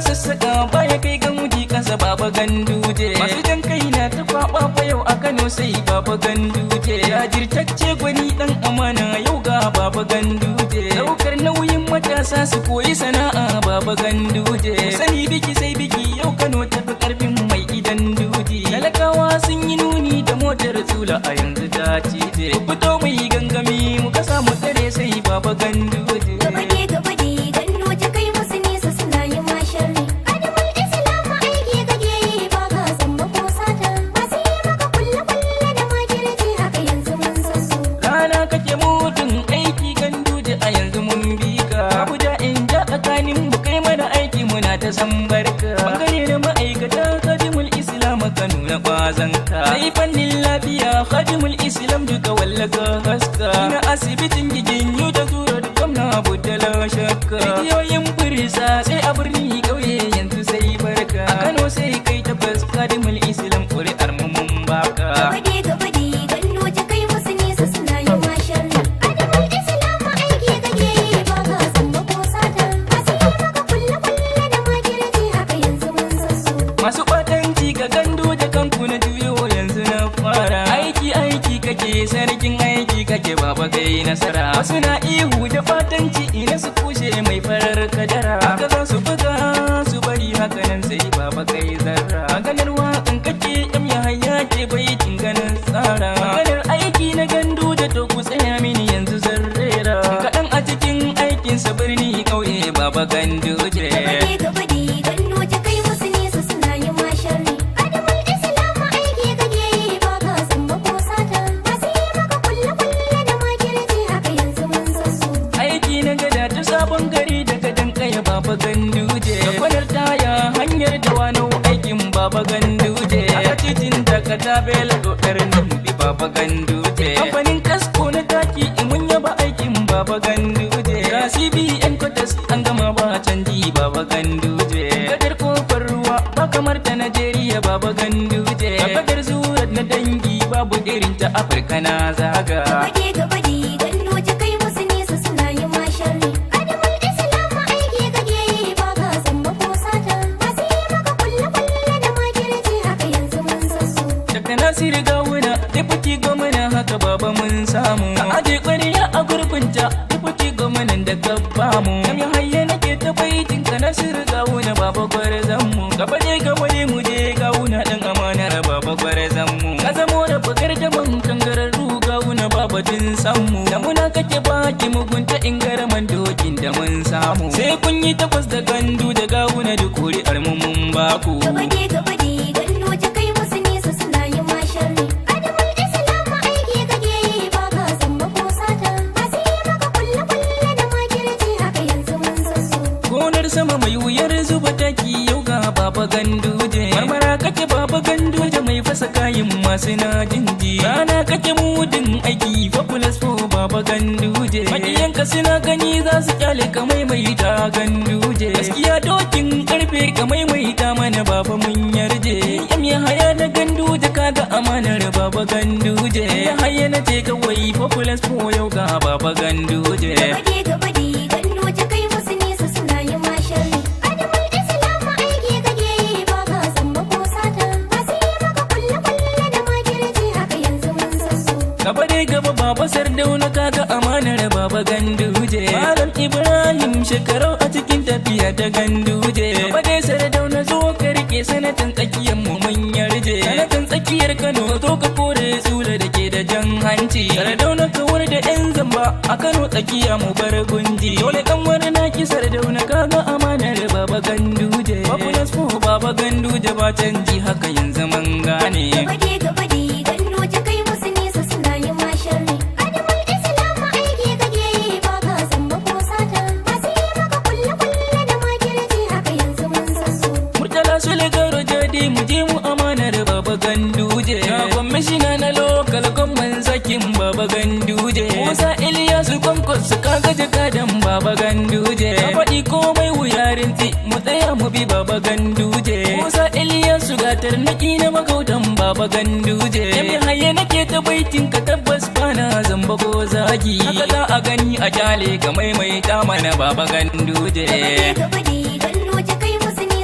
sassaka baya kai ga muji kasa baba Ganduje. Masu jan kai na ta kwaba fa yau a Kano sai baba Ganduje. Jajirtacce gwani dan amana yau ga baba Ganduje. Daukar nauyin matasa su koyi sana'a baba Ganduje. Sani biki sai biki yau Kano tafi karfin mai idan duji. Talakawa sun yi nuni da motar tula a yanzu ta cije. Fito mai gangami muka samu tsare sai baba Ganduje. San barka bangare na ma'aikata khadimul islam ka nuna kwazanka sai fannin lafiya khadimul islam duka wallaka haska ina asibitin giginyu da zura da gwamna budala shakka rijiyoyin burisa sai a birni kauye yanzu sai barka a Kano sai kai tabbas khadimul islam ƙuri'ar mu mun baka. Masu ɓatanci ga Ganduje kanku na juyo yanzu na fara. Aiki kake sarkin aiki kake baba kai nasara. Wasu na ihu da ɓatanci ina su kushe mai farar kadara. Haka za su buga su bari haka nan sai baba kai zarra. Maganar waƙan kake yan Yahaya ke baitin ganin tsara. Maganar aiki na Ganduje to ku tsaya mini yanzu zarrera. Kaɗan a cikin aikinsa birni ƙauye baba Ganduje. Sabon gari daga dankaya baba Ganduje. Da kwanar taya hanyar da wano aikin baba Ganduje. Aka titin daga tabela dodar numbi baba Ganduje. Kamfanin kasko na taki mun yaba aikin baba Ganduje. Ga CBN kwatas an gama ba canji baba Ganduje. Gadar kofar ruwa ba kamar ta Najeriya baba Ganduje. A gadar zuwa na dangi babu irin ta Afirka na zaga. Nasiru Gawuna deputy gwamna haka baba mun samu. A aje ƙwariya a gurbinta deputy gwamnan da ka bamu. Kam ya hayya nake ta baitin ka Nasiru Gawuna baba gwarzan mu. Gaba ne mu je Gawuna ɗan amanar baba gwarzan mu. Ka zamo da bakar da man kangararru Gawuna baba tun samu. Da muna kake baki mugunta in garaman dokin da mun samu. Sai kun yi takwas da Gandu da Gawuna da kuri'ar mu mun baku. Sama mai wuyar zuba taki yau ga baba Ganduje. Marmara kake baba Ganduje mai fasa kayan masu na jinji. Rana kake mudin aiki fabulas fo baba Ganduje. Makiyanka suna gani za su kyale ka maimaita Ganduje. Gaskiya dokin karfe ka maimaita mana baba mun yarje. Yam ya haya da Ganduje kaga amanar baba Ganduje. Ya haya na ce kawai fabulas fo yau ga baba Ganduje. Gaba dai gaba baba Sardauna kaga amanar baba Ganduje. Malam Ibrahim shekarau a cikin tafiya ta Ganduje. Gaba dai Sardauna zo ka rike sanatan tsakiyar mu mun yarje. Sanatan tsakiyar Kano zo ka kore tsula da ke da jan hanci. Sardauna kawar da yan zamba a Kano tsakiya mu bar gunji. Dole kan wani naki Sardauna kaga amanar baba Ganduje. Babulas ko baba Ganduje ba canji haka yanzu mun gane. Ganduje. Kwamishina na lokal gwamnan zakin baba Ganduje. Musa Iliyasu kwankwasu kaga jakadan baba Ganduje. Ka faɗi komai wuyarin ti mu tsaya mu bi baba Ganduje. Musa Iliyasu gatar naki na magautan baba Ganduje. Yami haye nake ta baitin ka tabbas bana zamba ko zagi. Haka za a gani a kyale ka maimaita mana baba Ganduje. Ganduje kai musu ne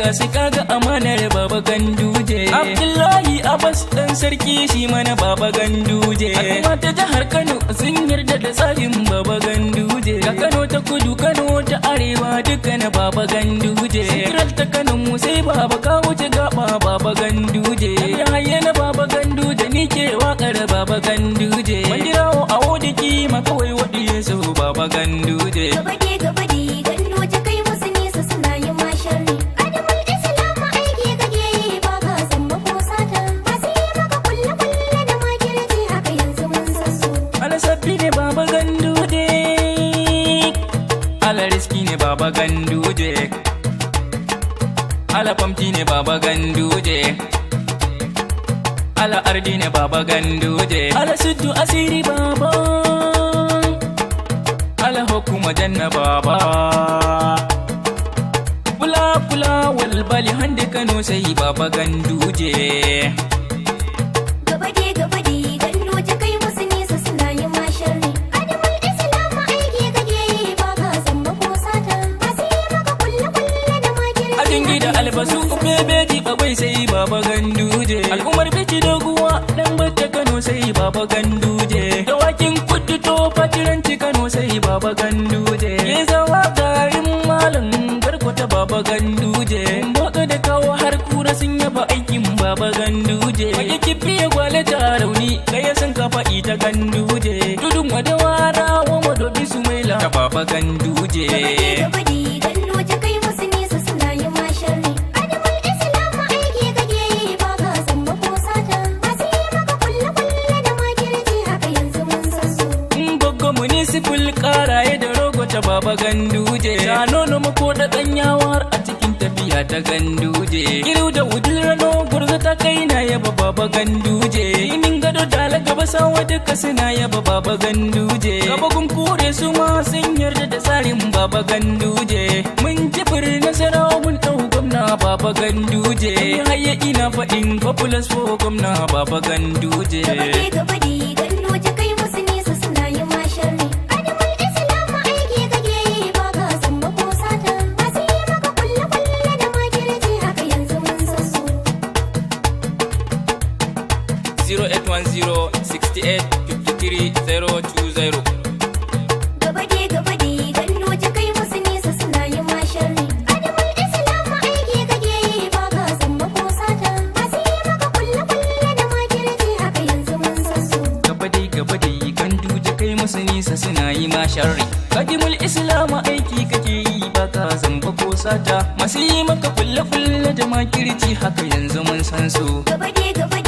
saka su kaga amanar baba ganduje. Abdullahi Abbas dan sarki shi mana baba ganduje. Al'umma ta jihar Kano sun yarda da tsarin baba ganduje. Ga Kano ta kudu Kano ta arewa duka na baba ganduje. Sikiral ta Kano mu sai baba ka wuce gaba baba ganduje. Ya haye na baba ganduje ni ke wakar baba ganduje. Mandirawo a wodiki ma kawai wadi so baba ganduje. Gabade gabade ganduje kai musu nisa suna yin masharri. Adamul Islam aiki kake yi ba ka san ba ko sata. Ba su yi maka kulle kulle da makirci haka yanzu mun san su. Ala sabbi ne baba ganduje. Ala riski ne baba ganduje. Ala famti ne baba ganduje. Ala ardi ne baba ganduje. Ala suddu asiri baba. Ala hukuma janna baba. Fula fula walbali hande Kano sai baba ganduje. Gabade gabade ganduje kai musu nisa suna yin masharri. Adamul Islam aiki kake yi ba ka san ba ko sata. Ba su yi maka kulle kulle da makirci. Ajin gida albasu bebeji babai sai baba ganduje. Al'ummar bici doguwa dan bata Kano sai baba ganduje. Dawakin kudu to fatiranci Kano sai baba ganduje. Ke zawa garin malam garkwata baba ganduje. Motsa da kawo har kura sun yaba aikin baba ganduje. Wage kifi ya gwale ta rauni gaya sun kafa ita ganduje. Tudun wadawara wa madobi su maila ta baba ganduje. Gabade ganduje kai musu nisa suna yin masharri. Adamul Islam aiki kake yi ba ka san ba ko sata. Ba su yi maka kulle kulle da makirci haka yanzu mun san su. Goggo municipal karaye da rogo ta baba ganduje. Sha nono mako da danyawar a cikin tafiya ta ganduje. Iru da wudil rano gurza ta kai na yaba baba ganduje. Inin gado da gaba sawa duka suna yaba baba ganduje. Gaba kure su ma sun yarda da tsarin baba ganduje. Mun ji nasarawa mun ɗau gwamna baba ganduje. Haye ina faɗin populous for gwamna baba ganduje. Gabade gabade ganduje kai musu nisa suna yin masharri. Adamul Islam aiki kake yi ba ka san ba ko sata. Ba su yi maka kulle kulle da makirci haka yanzu mun san su. 0810 68 53 020. Gabade gabade ganduje kai musu nisa suna yin masharri. Adamul Islam aiki kake yi ba ka san ba ko sata. Ba su yi maka kulle kulle da makirci haka yanzu mun san su. Gabadai ganduje kai musu nisa suna yi ma sharri. Kadimul Islam aiki kake yi baka zamba ko sata. Masu yi maka kulle kulle da makirci haka yanzu mun san su. Gabade gabade